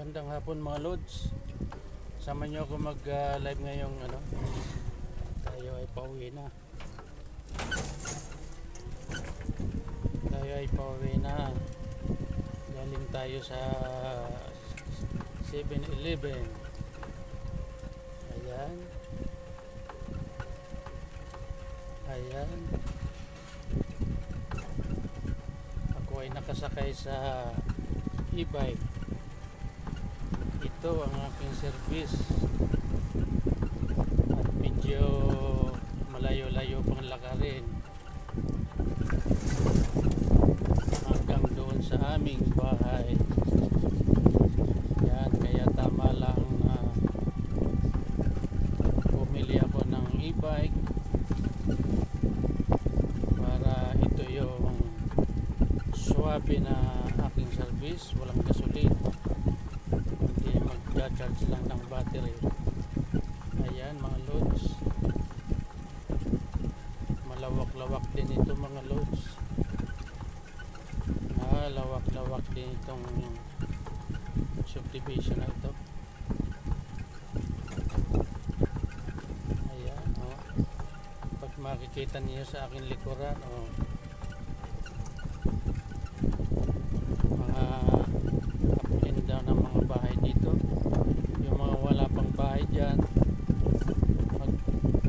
Magandang hapon mga lods. Sama nyo ako mag live ngayong tayo ay pauwi na. Galing tayo sa 7-Eleven. Ayan. Ako ay nakasakay sa e-bike. Ito ang aking service at medyo malayo-layo pang lakarin hanggang doon sa aming bahay. Yan, kaya tama lang na bumili ako ng e-bike para ito yung swabe na aking service, walang gasolina, mag-charge lang ng battery. Ayan mga loads, malawak-lawak din ito mga loads, lawak-lawak din itong subdivision na ito. Ayan, pag makikita niyo sa aking likuran, mga up and down ng mga bahay dito. Yung mga wala pang bahay dyan,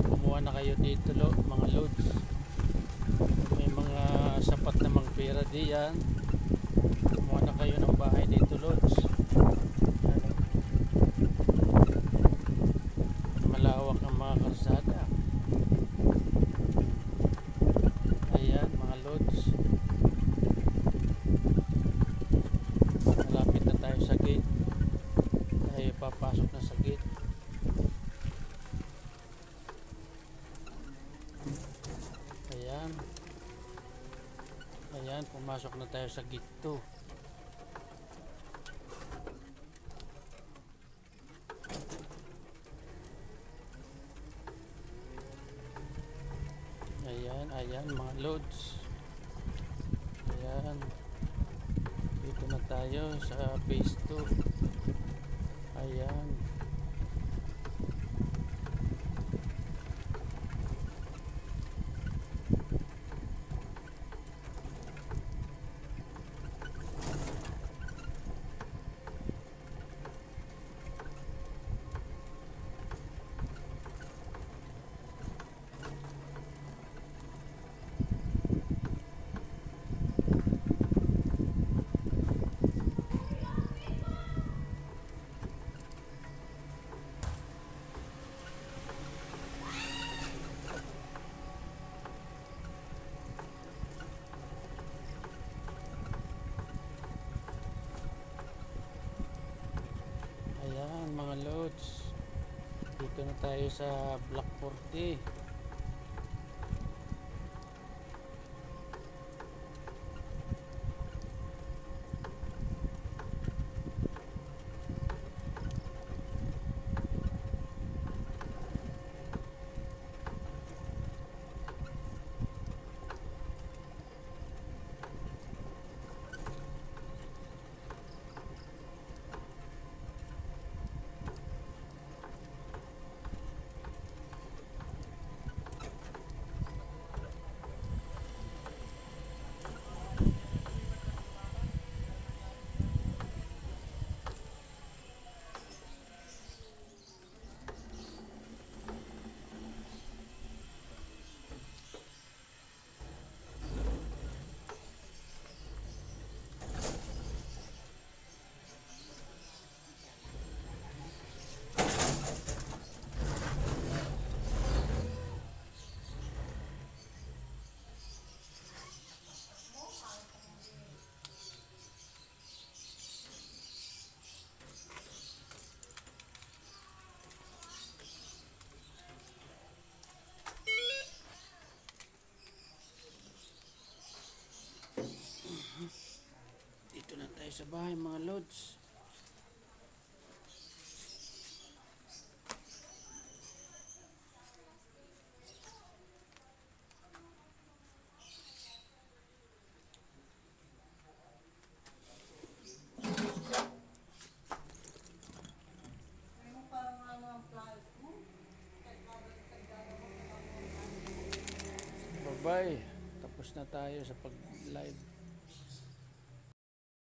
kumuha na kayo dito mga loads. May mga sapat namang pera diyan, kumuha na kayo ng bahay dito loads. Malawak ang mga karsada. Ayan mga loads, malapit na tayo sa gate. Tayo papasok na sa gate. Ayan, pumasok na tayo sa gate 2. Ayan mga loads. Ayan, dito na tayo sa phase 2. Ayan. Mga loads, dito na tayo sa Block 40. Dito na tayo sa bahay mga loads. bye. Tapos na tayo sa pag-live.